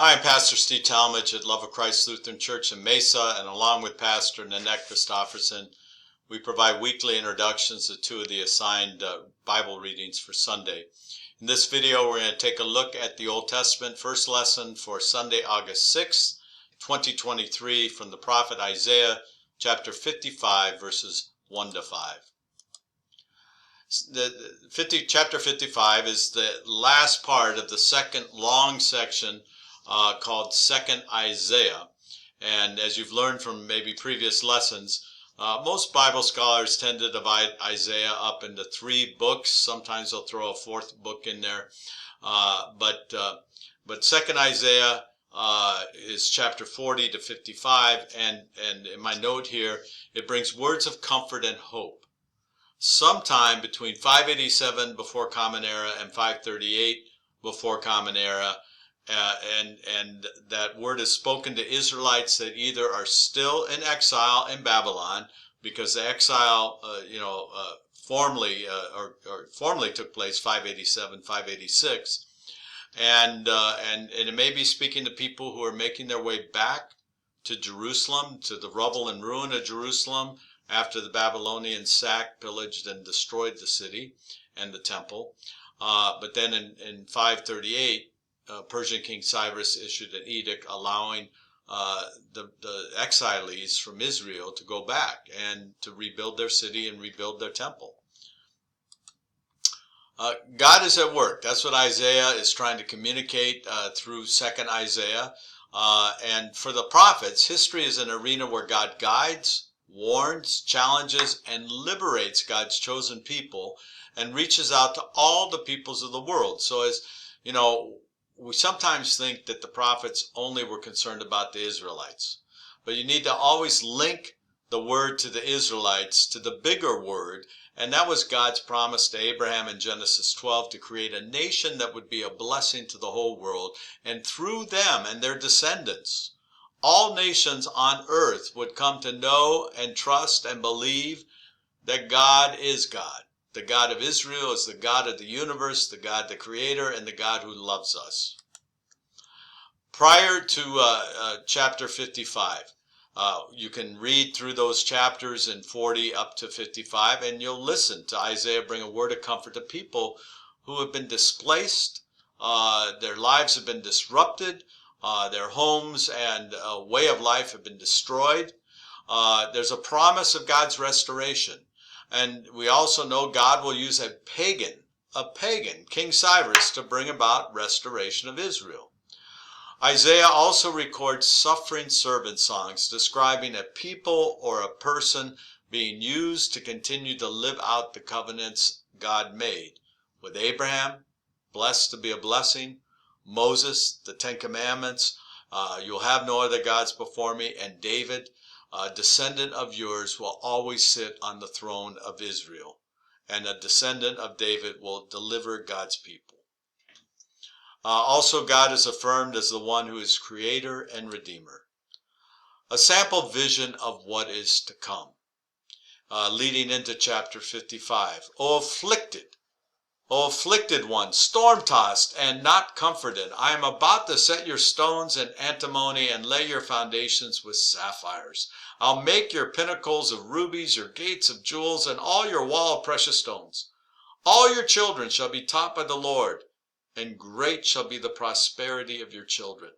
Hi, I'm Pastor Steve Talmage at Love of Christ Lutheran Church in Mesa, and along with Pastor Nanette Christofferson, we provide weekly introductions to two of the assigned Bible readings for Sunday. In this video, we're going to take a look at the Old Testament first lesson for Sunday, August 6th, 2023, from the prophet Isaiah, chapter 55, verses 1 to 5. Chapter 55 is the last part of the second long section called Second Isaiah. And as you've learned from maybe previous lessons, most Bible scholars tend to divide Isaiah up into three books. Sometimes they'll throw a fourth book in there. But Second Isaiah is chapter 40 to 55, and in my note here, it brings words of comfort and hope. Sometime between 587 before Common Era and 538 before Common Era, and that word is spoken to Israelites that either are still in exile in Babylon, because the exile, formally took place 587, 586, and it may be speaking to people who are making their way back to Jerusalem, to the rubble and ruin of Jerusalem, after the Babylonians sacked, pillaged, and destroyed the city and the temple. But then in 538, Persian King Cyrus issued an edict allowing the exilees from Israel to go back and to rebuild their city and rebuild their temple. God is at work. That's what Isaiah is trying to communicate through Second Isaiah. And for the prophets, history is an arena where God guides, warns, challenges, and liberates God's chosen people and reaches out to all the peoples of the world. So as you know, we sometimes think that the prophets only were concerned about the Israelites, but you need to always link the word to the Israelites to the bigger word, and that was God's promise to Abraham in Genesis 12 to create a nation that would be a blessing to the whole world, and through them and their descendants, all nations on earth would come to know and trust and believe that God is God. The God of Israel is the God of the universe, the God, the creator, and the God who loves us. Prior to chapter 55, you can read through those chapters in 40 up to 55, and you'll listen to Isaiah bring a word of comfort to people who have been displaced, their lives have been disrupted, their homes and way of life have been destroyed. There's a promise of God's restoration. And we also know God will use a pagan, King Cyrus, to bring about restoration of Israel. Isaiah also records suffering servant songs describing a people or a person being used to continue to live out the covenants God made with Abraham, blessed to be a blessing, Moses, the Ten Commandments, you'll have no other gods before me, and David, a descendant of yours will always sit on the throne of Israel, and a descendant of David will deliver God's people. Also, God is affirmed as the one who is creator and redeemer. A sample vision of what is to come, leading into chapter 55. O afflicted one, storm-tossed and not comforted, I am about to set your stones in antimony and lay your foundations with sapphires. I'll make your pinnacles of rubies, your gates of jewels, and all your wall of precious stones. All your children shall be taught by the Lord, and great shall be the prosperity of your children.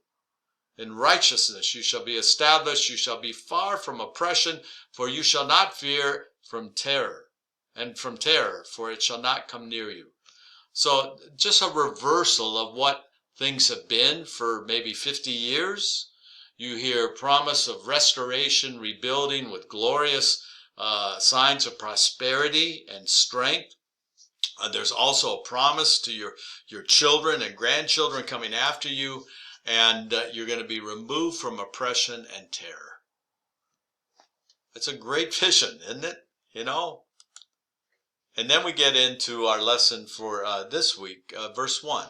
In righteousness you shall be established, you shall be far from oppression, for you shall not fear from terror, for it shall not come near you. So just a reversal of what things have been for maybe 50 years. You hear promise of restoration, rebuilding with glorious signs of prosperity and strength. There's also a promise to your children and grandchildren coming after you, and you're going to be removed from oppression and terror. It's a great vision, isn't it? You know? And then we get into our lesson for this week, verse 1.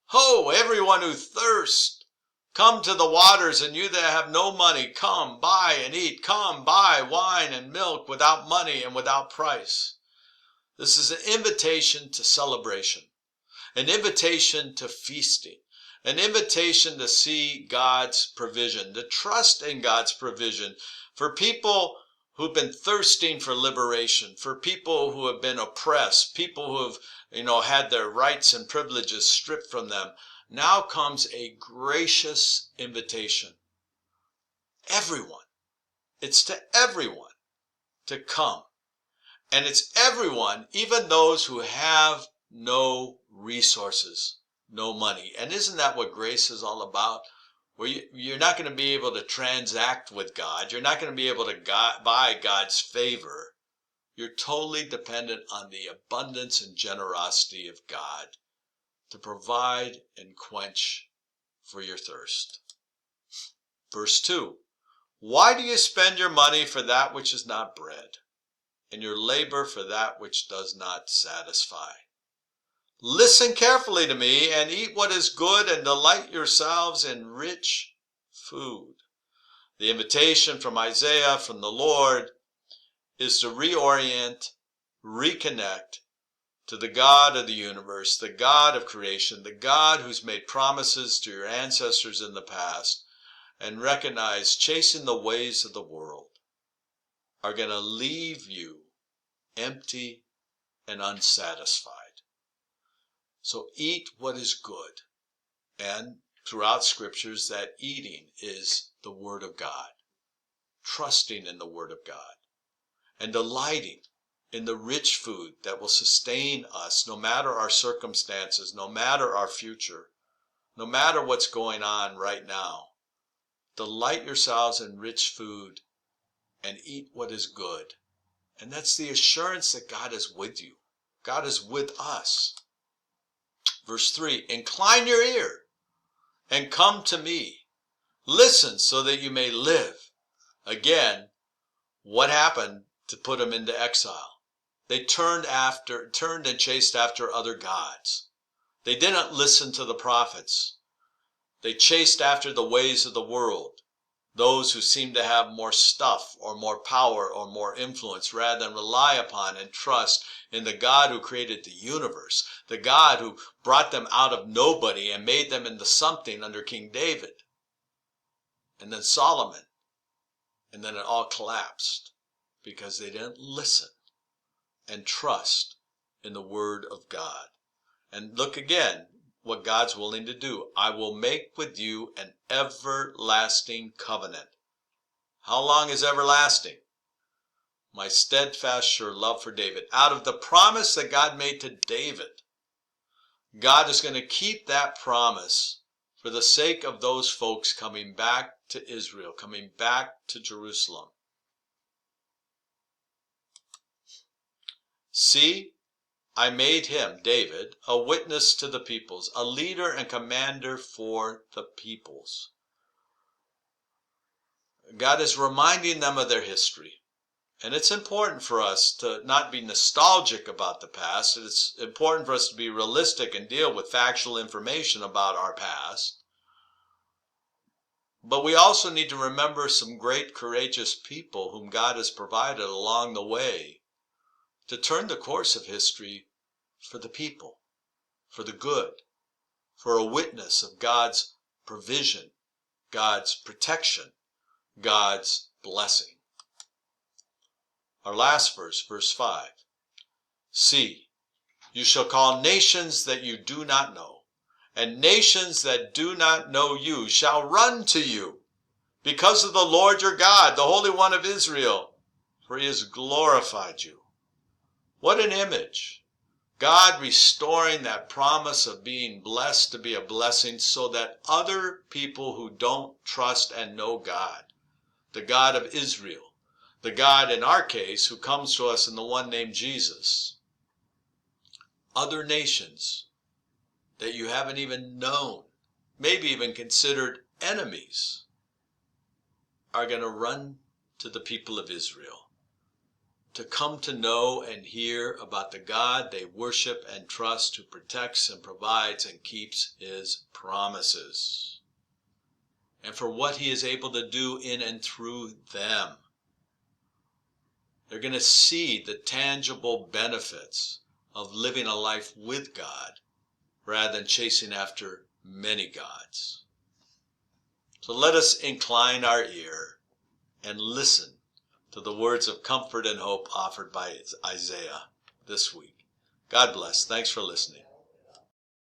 Ho, everyone who thirsts, come to the waters, and you that have no money, come, buy and eat. Come, buy wine and milk without money and without price. This is an invitation to celebration, an invitation to feasting, An invitation to see God's provision, to trust in God's provision for people who've been thirsting for liberation, for people who have been oppressed, people who have, had their rights and privileges stripped from them. Now comes a gracious invitation. Everyone. It's to everyone to come. And it's everyone, even those who have no resources, no money. And isn't that what grace is all about? Where you're not going to be able to transact with God. You're not going to be able to buy God's favor. You're totally dependent on the abundance and generosity of God to provide and quench for your thirst. Verse 2, why do you spend your money for that which is not bread, and your labor for that which does not satisfy? Listen carefully to me and eat what is good and delight yourselves in rich food. The invitation from Isaiah, from the Lord, is to reorient, reconnect to the God of the universe, the God of creation, the God who's made promises to your ancestors in the past, and recognize chasing the ways of the world are going to leave you empty and unsatisfied. So eat what is good. And throughout scriptures, that eating is the Word of God, trusting in the Word of God, and delighting in the rich food that will sustain us no matter our circumstances, no matter our future, no matter what's going on right now. Delight yourselves in rich food and eat what is good. And that's the assurance that God is with you. God is with us. Verse 3, incline your ear and come to me. Listen so that you may live. Again, what happened to put them into exile? They turned and chased after other gods. They didn't listen to the prophets. They chased after the ways of the world, those who seemed to have more stuff or more power or more influence, rather than rely upon and trust in the God who created the universe, the God who brought them out of nobody and made them into something under King David, and then Solomon, and then it all collapsed because they didn't listen and trust in the Word of God. And look again what God's willing to do. I will make with you an everlasting covenant. How long is everlasting? My steadfast, sure love for David. Out of the promise that God made to David, God is going to keep that promise for the sake of those folks coming back to Israel, coming back to Jerusalem. See, I made him, David, a witness to the peoples, a leader and commander for the peoples. God is reminding them of their history. And it's important for us to not be nostalgic about the past. It's important for us to be realistic and deal with factual information about our past. But we also need to remember some great courageous people whom God has provided along the way to turn the course of history for the people, for the good, for a witness of God's provision, God's protection, God's blessing. Our last verse, verse 5. See, you shall call nations that you do not know, and nations that do not know you shall run to you, because of the Lord your God, the Holy One of Israel, for he has glorified you. What an image. God restoring that promise of being blessed to be a blessing so that other people who don't trust and know God, the God of Israel, the God in our case who comes to us in the one named Jesus, other nations that you haven't even known, maybe even considered enemies, are going to run to the people of Israel to come to know and hear about the God they worship and trust, who protects and provides and keeps his promises, and for what he is able to do in and through them. They're going to see the tangible benefits of living a life with God rather than chasing after many gods. So let us incline our ear and listen to the words of comfort and hope offered by Isaiah this week. God bless. Thanks for listening.